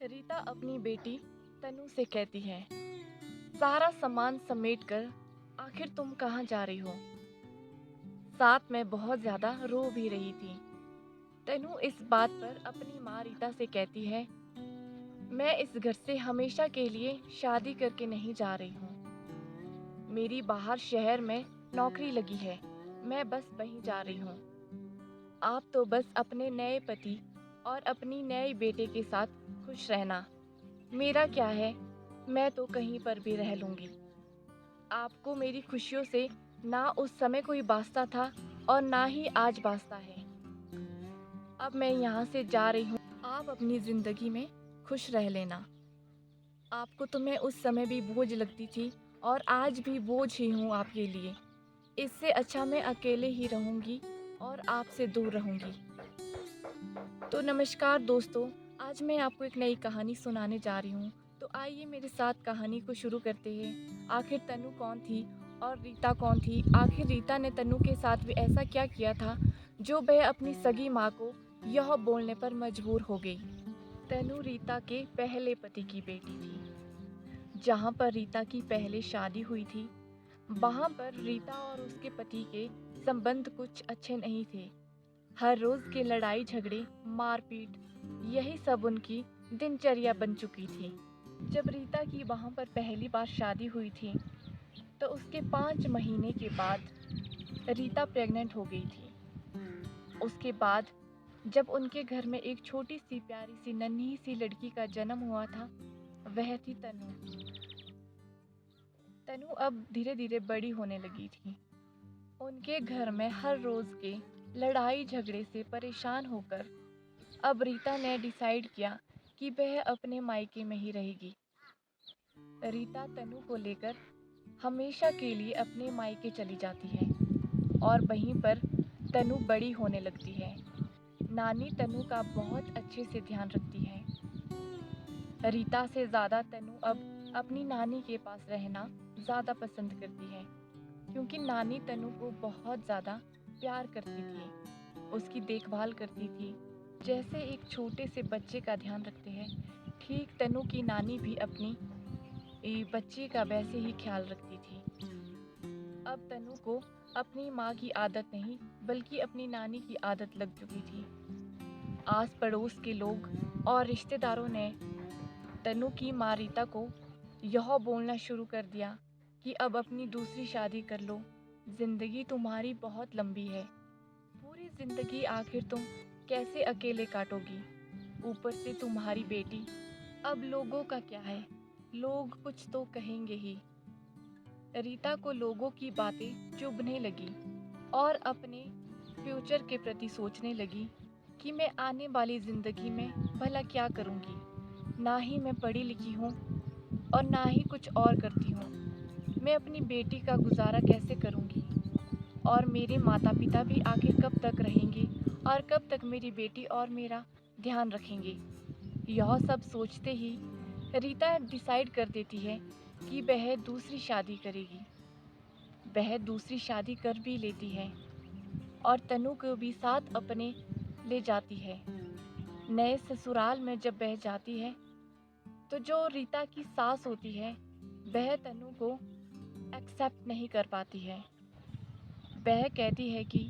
रीता अपनी बेटी तनु से कहती है, सारा सामान समेटकर आखिर तुम कहाँ जा रही हो। साथ में बहुत ज्यादा रो भी रही थी। तनु इस बात पर अपनी माँ रीता से कहती है, मैं इस घर से हमेशा के लिए शादी करके नहीं जा रही हूँ। मेरी बाहर शहर में नौकरी लगी है, मैं बस वहीं जा रही हूँ। आप तो बस अपने नए पति और अपनी नए बेटे के साथ खुश रहना। मेरा क्या है, मैं तो कहीं पर भी रह लूंगी। आपको मेरी खुशियों से ना उस समय कोई वास्ता था और ना ही आज वास्ता है। अब मैं यहाँ से जा रही हूँ, आप अपनी जिंदगी में खुश रह लेना। आपको तो मैं उस समय भी बोझ लगती थी और आज भी बोझ ही हूँ आपके लिए। इससे अच्छा मैं अकेले ही रहूँगी और आपसे दूर रहूँगी। तो नमस्कार दोस्तों, आज मैं आपको एक नई कहानी सुनाने जा रही हूँ। तो आइए मेरे साथ कहानी को शुरू करते हैं। आखिर तनु कौन थी और रीता कौन थी? आखिर रीता ने तनु के साथ भी ऐसा क्या किया था जो वह अपनी सगी माँ को यह बोलने पर मजबूर हो गई। तनु रीता के पहले पति की बेटी थी। जहाँ पर रीता की पहले शादी हुई थी, वहाँ पर रीता और उसके पति के संबंध कुछ अच्छे नहीं थे। हर रोज के लड़ाई झगड़े, मारपीट, यही सब उनकी दिनचर्या बन चुकी थी। जब रीता की वहाँ पर पहली बार शादी हुई थी, तो उसके 5 महीने के बाद रीता प्रेग्नेंट हो गई थी। उसके बाद जब उनके घर में एक छोटी सी प्यारी सी नन्ही सी लड़की का जन्म हुआ था, वह थी तनु। तनु अब धीरे धीरे बड़ी होने लगी थी। उनके घर में हर रोज के लड़ाई झगड़े से परेशान होकर अब रीता ने डिसाइड किया कि वह अपने मायके में ही रहेगी। रीता तनु को लेकर हमेशा के लिए अपने मायके चली जाती है और वहीं पर तनु बड़ी होने लगती है। नानी तनु का बहुत अच्छे से ध्यान रखती है। रीता से ज़्यादा तनु अब अपनी नानी के पास रहना ज़्यादा पसंद करती है, क्योंकि नानी तनु को बहुत ज़्यादा प्यार करती थी, उसकी देखभाल करती थी। जैसे एक छोटे से बच्चे का ध्यान रखते हैं, ठीक तनु की नानी भी अपनी बच्चे का वैसे ही ख्याल रखती थी। अब तनु को अपनी माँ की आदत नहीं, बल्कि अपनी नानी की आदत लग चुकी थी। आस पड़ोस के लोग और रिश्तेदारों ने तनु की माँ रीता को यह बोलना शुरू कर दिया कि अब अपनी दूसरी शादी कर लो, जिंदगी तुम्हारी बहुत लंबी है। पूरी जिंदगी आखिर तुम कैसे अकेले काटोगी? ऊपर से तुम्हारी बेटी। अब लोगों का क्या है, लोग कुछ तो कहेंगे ही। रीता को लोगों की बातें चुभने लगी और अपने फ्यूचर के प्रति सोचने लगी कि मैं आने वाली जिंदगी में भला क्या करूंगी। ना ही मैं पढ़ी लिखी हूँ और ना ही कुछ और करती हूँ। मैं अपनी बेटी का गुजारा कैसे करूंगी? और मेरे माता पिता भी आखिर कब तक रहेंगे और कब तक मेरी बेटी और मेरा ध्यान रखेंगे? यह सब सोचते ही रीता डिसाइड कर देती है कि वह दूसरी शादी करेगी। वह दूसरी शादी कर भी लेती है और तनु को भी साथ अपने ले जाती है। नए ससुराल में जब वह जाती है, तो जो रीता की सास होती है, वह तनु को एक्सेप्ट नहीं कर पाती है। वह कहती है कि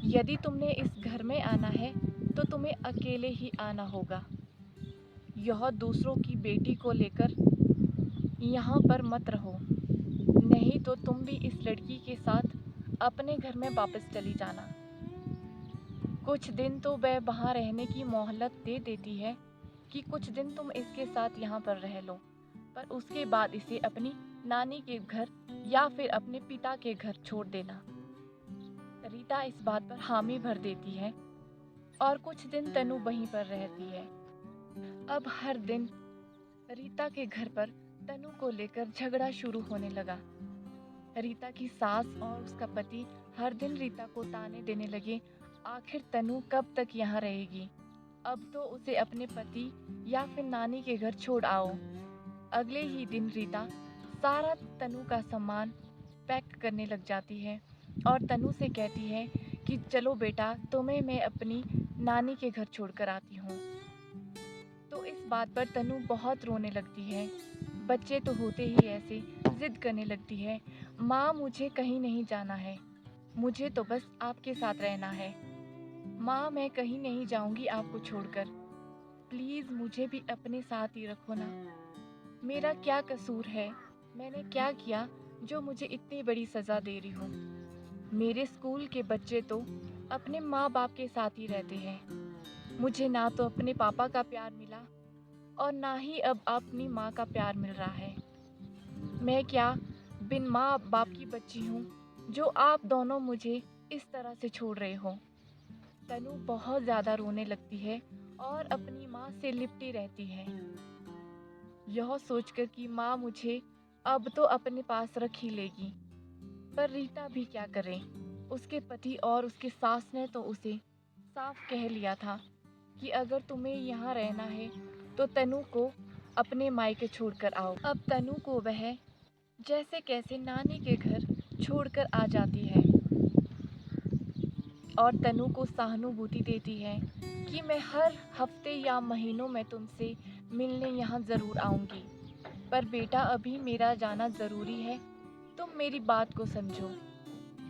यदि तुमने इस घर में आना है, तो तुम्हें अकेले ही आना होगा। यह दूसरों की बेटी को लेकर यहाँ पर मत रहो, नहीं तो तुम भी इस लड़की के साथ अपने घर में वापस चली जाना। कुछ दिन तो वह वहाँ रहने की मोहलत दे देती है कि कुछ दिन तुम इसके साथ यहाँ पर रह लो, पर उसके बाद इसे अपनी नानी के घर या फिर अपने पिता के घर छोड़ देना। रीता इस बात पर हामी भर देती है और कुछ दिन तनु वहीं पर रहती है। अब हर दिन रीता के घर पर तनु को लेकर झगड़ा शुरू होने लगा। रीता की सास और उसका पति हर दिन रीता को ताने देने लगे, आखिर तनु कब तक यहाँ रहेगी? अब तो उसे अपने पति या फिर नानी के घर छोड़ आओ। अगले ही दिन रीता सारा तनु का सामान पैक करने लग जाती है और तनु से कहती है कि चलो बेटा, तुम्हें मैं अपनी नानी के घर छोड़कर आती हूँ। तो इस बात पर तनु बहुत रोने लगती है। बच्चे तो होते ही ऐसे, ज़िद करने लगती है, माँ मुझे कहीं नहीं जाना है, मुझे तो बस आपके साथ रहना है। माँ मैं कहीं नहीं जाऊँगी आपको छोड़कर, प्लीज़ मुझे भी अपने साथ ही रखो ना। मेरा क्या कसूर है? मैंने क्या किया जो मुझे इतनी बड़ी सज़ा दे रही हो? मेरे स्कूल के बच्चे तो अपने माँ-बाप के साथ ही रहते हैं। मुझे ना तो अपने पापा का प्यार मिला और ना ही अब अपनी माँ का प्यार मिल रहा है। मैं क्या बिन माँ-बाप की बच्ची हूँ, जो आप दोनों मुझे इस तरह से छोड़ रहे हो? तनु बहुत ज़्यादा रोने लगती है और अपनी माँ से लिपटी रहती है। यह सोचकर कि माँ मुझे अब तो अपने पास रख ही लेगी। पर रीता भी क्या करे? उसके पति और उसके सास ने तो उसे साफ कह लिया था कि अगर तुम्हें यहाँ रहना है तो तनु को अपने मायके छोड़कर आओ। अब तनु को वह जैसे कैसे नानी के घर छोड़कर आ जाती है और तनु को सहानुभूति देती है कि मैं हर हफ्ते या महीनों में तुमसे मिलने यहाँ ज़रूर आऊँगी। पर बेटा अभी मेरा जाना ज़रूरी है, तुम मेरी बात को समझो।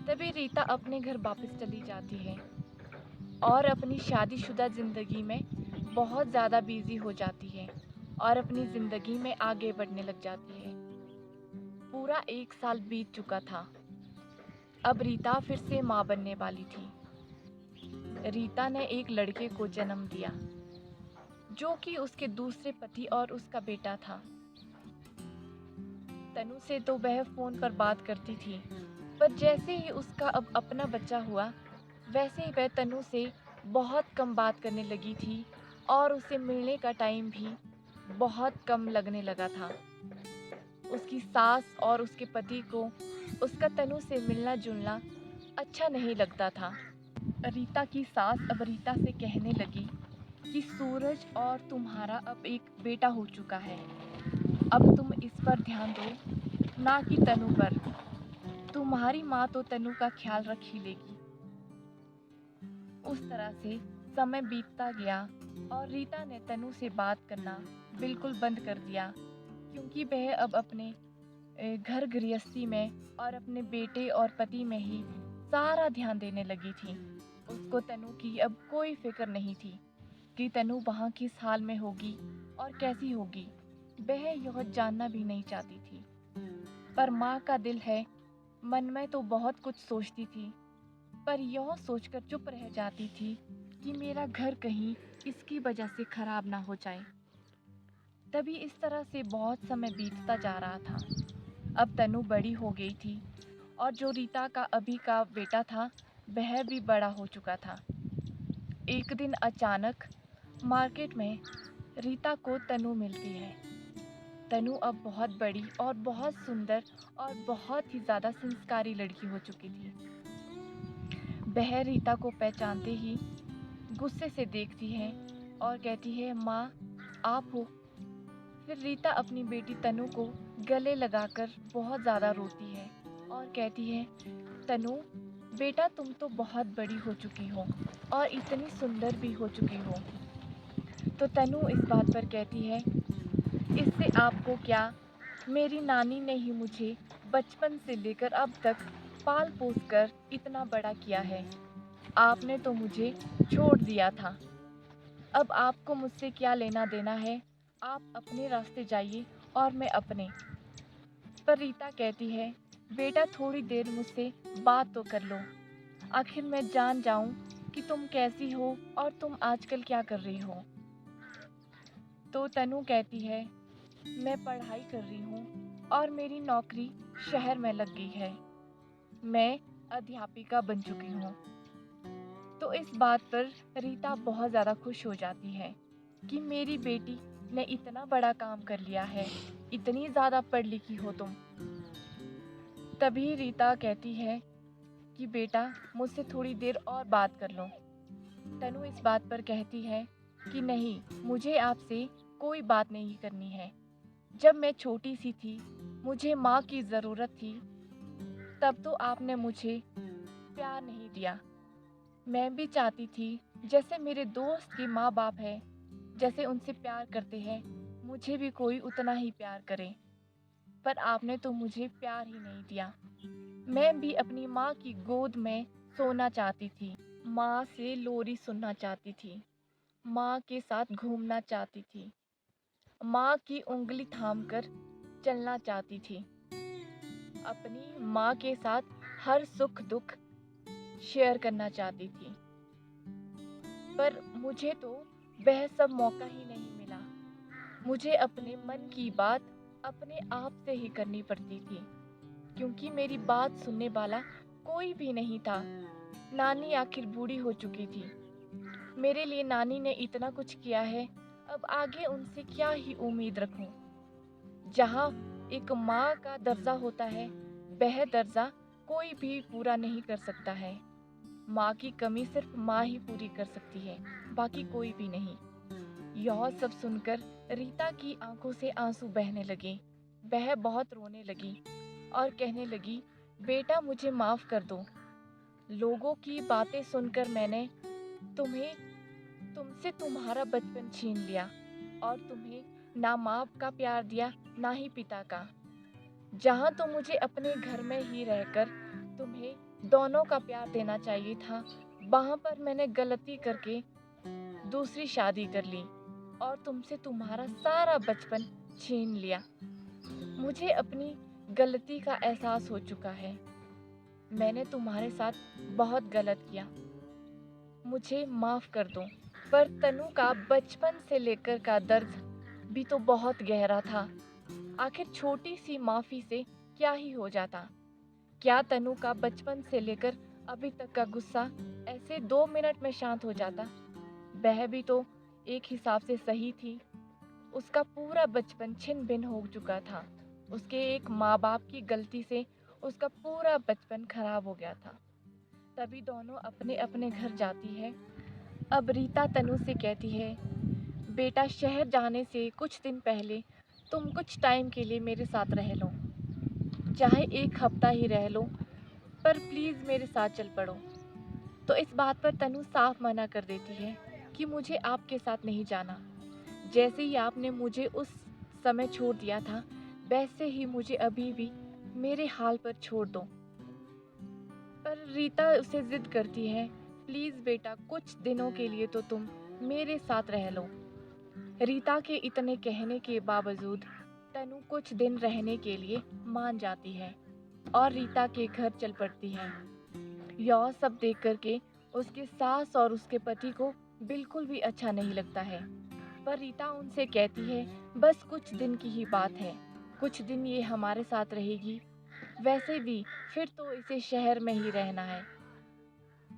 तभी रीता अपने घर वापस चली जाती है और अपनी शादीशुदा ज़िंदगी में बहुत ज़्यादा बिज़ी हो जाती है और अपनी ज़िंदगी में आगे बढ़ने लग जाती है। पूरा 1 साल बीत चुका था। अब रीता फिर से माँ बनने वाली थी। रीता ने एक लड़के को जन्म दिया, जो कि उसके दूसरे पति और उसका बेटा था। तनु से तो वह फ़ोन पर बात करती थी, पर जैसे ही उसका अब अपना बच्चा हुआ, वैसे ही वह तनु से बहुत कम बात करने लगी थी और उसे मिलने का टाइम भी बहुत कम लगने लगा था। उसकी सास और उसके पति को उसका तनु से मिलना-जुलना अच्छा नहीं लगता था। रीता की सास अब रीता से कहने लगी कि सूरज और तुम्हारा अब एक बेटा हो चुका है। अब तुम इस पर ध्यान दो, ना कि तनु पर। तुम्हारी माँ तो तनु का ख्याल रख ही लेगी। उस तरह से समय बीतता गया और रीता ने तनु से बात करना बिल्कुल बंद कर दिया, क्योंकि वह अब अपने घर गृहस्थी में और अपने बेटे और पति में ही सारा ध्यान देने लगी थी। उसको तनु की अब कोई फिक्र नहीं थी कि तनु वहाँ किस हाल में होगी और कैसी होगी। वह यह जानना भी नहीं चाहती थी। पर माँ का दिल है, मन में तो बहुत कुछ सोचती थी, पर यह सोचकर चुप रह जाती थी कि मेरा घर कहीं इसकी वजह से खराब ना हो जाए। तभी इस तरह से बहुत समय बीतता जा रहा था। अब तनु बड़ी हो गई थी और जो रीता का अभी का बेटा था, वह भी बड़ा हो चुका था। एक दिन अचानक मार्केट में रीता को तनु मिलती है। तनु अब बहुत बड़ी और बहुत सुंदर और बहुत ही ज़्यादा संस्कारी लड़की हो चुकी थी। वह रीता को पहचानते ही गुस्से से देखती है और कहती है, माँ आप हो। फिर रीता अपनी बेटी तनु को गले लगाकर बहुत ज़्यादा रोती है और कहती है, तनु बेटा तुम तो बहुत बड़ी हो चुकी हो और इतनी सुंदर भी हो चुकी हो। तो तनु इस बात पर कहती है, इससे आपको क्या, मेरी नानी ने ही मुझे बचपन से लेकर अब तक पाल पोस कर इतना बड़ा किया है। आपने तो मुझे छोड़ दिया था। अब आपको मुझसे क्या लेना देना है? आप अपने रास्ते जाइए और मैं अपने। पर रीता कहती है, बेटा थोड़ी देर मुझसे बात तो कर लो। आखिर मैं जान जाऊं कि तुम कैसी हो और तुम आजकल क्या कर रही हो। तो तनु कहती है, मैं पढ़ाई कर रही हूँ और मेरी नौकरी शहर में लग गई है। मैं अध्यापिका बन चुकी हूँ। तो इस बात पर रीता बहुत ज़्यादा खुश हो जाती है कि मेरी बेटी ने इतना बड़ा काम कर लिया है, इतनी ज़्यादा पढ़ लिखी हो तुम। तभी रीता कहती है कि बेटा मुझसे थोड़ी देर और बात कर लो। तनु इस बात पर कहती है कि नहीं, मुझे आपसे कोई बात नहीं करनी है। जब मैं छोटी सी थी, मुझे माँ की ज़रूरत थी, तब तो आपने मुझे प्यार नहीं दिया। मैं भी चाहती थी जैसे मेरे दोस्त के माँ बाप हैं, जैसे उनसे प्यार करते हैं, मुझे भी कोई उतना ही प्यार करे। पर आपने तो मुझे प्यार ही नहीं दिया। मैं भी अपनी माँ की गोद में सोना चाहती थी, माँ से लोरी सुनना चाहती थी, माँ के साथ घूमना चाहती थी, माँ की उंगली थामकर चलना चाहती थी, अपनी माँ के साथ हर सुख दुख शेयर करना चाहती थी। पर मुझे तो वह सब मौका ही नहीं मिला। मुझे अपने मन की बात अपने आप से ही करनी पड़ती थी, क्योंकि मेरी बात सुनने वाला कोई भी नहीं था। नानी आखिर बूढ़ी हो चुकी थी। मेरे लिए नानी ने इतना कुछ किया है, अब आगे उनसे क्या ही उम्मीद रखूं। जहाँ एक माँ का दर्जा होता है, वह दर्जा कोई भी पूरा नहीं कर सकता है। माँ की कमी सिर्फ माँ ही पूरी कर सकती है, बाकी कोई भी नहीं। यह सब सुनकर रीता की आंखों से आंसू बहने लगे। वह बहुत रोने लगी और कहने लगी, बेटा मुझे माफ कर दो। लोगों की बातें सुनकर मैंने तुमसे तुम्हारा बचपन छीन लिया और तुम्हें ना माँ का प्यार दिया, ना ही पिता का। जहाँ तो मुझे अपने घर में ही रहकर तुम्हें दोनों का प्यार देना चाहिए था, वहाँ पर मैंने गलती करके दूसरी शादी कर ली और तुमसे तुम्हारा सारा बचपन छीन लिया। मुझे अपनी गलती का एहसास हो चुका है। मैंने तुम्हारे साथ बहुत गलत किया, मुझे माफ कर दो। पर तनु का बचपन से लेकर का दर्द भी तो बहुत गहरा था। आखिर छोटी सी माफी से क्या ही हो जाता। क्या तनु का बचपन से लेकर अभी तक का गुस्सा ऐसे 2 मिनट में शांत हो जाता? वह भी तो एक हिसाब से सही थी। उसका पूरा बचपन छिन भिन हो चुका था। उसके एक माँ बाप की गलती से उसका पूरा बचपन खराब हो गया था। तभी दोनों अपने अपने घर जाती है। अब रीता तनु से कहती है, बेटा शहर जाने से कुछ दिन पहले तुम कुछ टाइम के लिए मेरे साथ रह लो, चाहे 1 हफ्ता ही रह लो, पर प्लीज़ मेरे साथ चल पड़ो। तो इस बात पर तनु साफ मना कर देती है कि मुझे आपके साथ नहीं जाना। जैसे ही आपने मुझे उस समय छोड़ दिया था, वैसे ही मुझे अभी भी मेरे हाल पर छोड़ दो। पर रीता उसे जिद करती है, प्लीज़ बेटा कुछ दिनों के लिए तो तुम मेरे साथ रह लो। रीता के इतने कहने के बावजूद तनु कुछ दिन रहने के लिए मान जाती है और रीता के घर चल पड़ती है। यह सब देख करके उसके सास और उसके पति को बिल्कुल भी अच्छा नहीं लगता है। पर रीता उनसे कहती है, बस कुछ दिन की ही बात है, कुछ दिन ये हमारे साथ रहेगी, वैसे भी फिर तो इसे शहर में ही रहना है।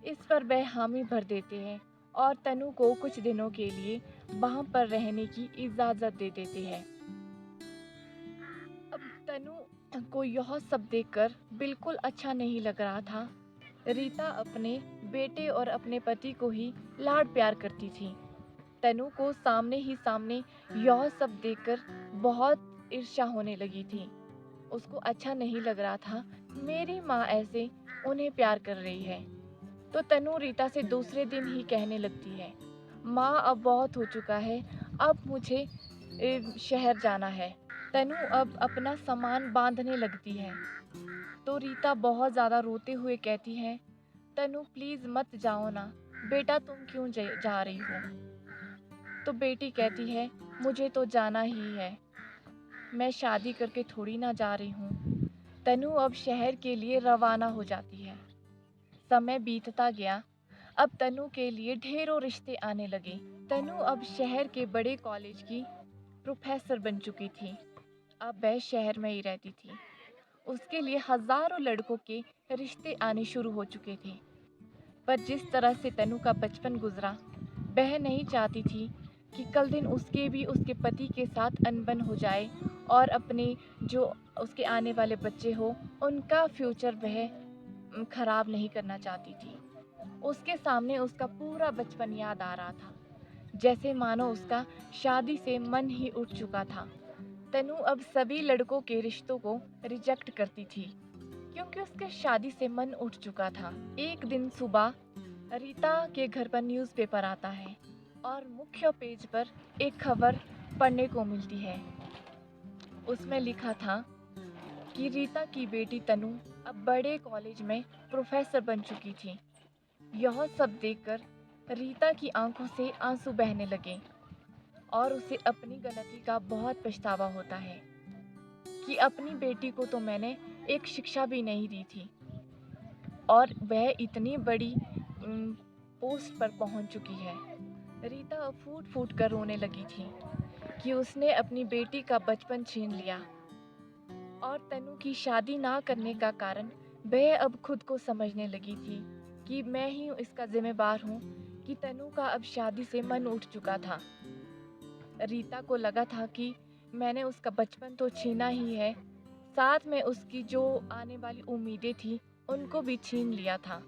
इस पर वह हामी भर देते हैं और तनु को कुछ दिनों के लिए वहां पर रहने की इजाजत दे देते हैं। अब तनु को यह सब देखकर बिल्कुल अच्छा नहीं लग रहा था। रीता अपने बेटे और अपने पति को ही लाड प्यार करती थी। तनु को सामने ही सामने यह सब देखकर बहुत ईर्ष्या होने लगी थी। उसको अच्छा नहीं लग रहा था, मेरी माँ ऐसे उन्हें प्यार कर रही है। तो तनु रीता से दूसरे दिन ही कहने लगती है, माँ अब बहुत हो चुका है, अब मुझे शहर जाना है। तनु अब अपना सामान बांधने लगती है। तो रीता बहुत ज़्यादा रोते हुए कहती है, तनु प्लीज़ मत जाओ ना, बेटा तुम क्यों जा रही हो? तो बेटी कहती है, मुझे तो जाना ही है, मैं शादी करके थोड़ी ना जा रही हूँ। तनु अब शहर के लिए रवाना हो जाती है। समय बीतता गया। अब तनु के लिए ढेरों रिश्ते आने लगे। तनु अब शहर के बड़े कॉलेज की प्रोफेसर बन चुकी थी। अब वह शहर में ही रहती थी। उसके लिए हजारों लड़कों के रिश्ते आने शुरू हो चुके थे। पर जिस तरह से तनु का बचपन गुजरा, वह नहीं चाहती थी कि कल दिन उसके भी उसके पति के साथ अनबन हो जाए और अपने जो उसके आने वाले बच्चे हो, उनका फ्यूचर वह खराब नहीं करना चाहती थी। उसके सामने उसका पूरा बचपन याद आ रहा था, जैसे मानो उसका शादी से मन ही उठ चुका था। तनु अब सभी लड़कों के रिश्तों को रिजेक्ट करती थी, क्योंकि उसके शादी से मन उठ चुका था। एक दिन सुबह रीता के घर पर न्यूज़पेपर आता है। और मुख्य पेज पर एक खबर पढ़ने को मिलती है। उसमें लिखा था कि रीता की बेटी तनु अब बड़े कॉलेज में प्रोफेसर बन चुकी थी। यह सब देखकर रीता की आंखों से आंसू बहने लगे और उसे अपनी गलती का बहुत पछतावा होता है कि अपनी बेटी को तो मैंने एक शिक्षा भी नहीं दी थी और वह इतनी बड़ी पोस्ट पर पहुंच चुकी है। रीता अब फूट फूट कर रोने लगी थी कि उसने अपनी बेटी का बचपन छीन लिया और तनु की शादी ना करने का कारण वह अब खुद को समझने लगी थी कि मैं ही इसका जिम्मेदार हूँ कि तनु का अब शादी से मन उठ चुका था। रीता को लगा था कि मैंने उसका बचपन तो छीना ही है, साथ में उसकी जो आने वाली उम्मीदें थी उनको भी छीन लिया था।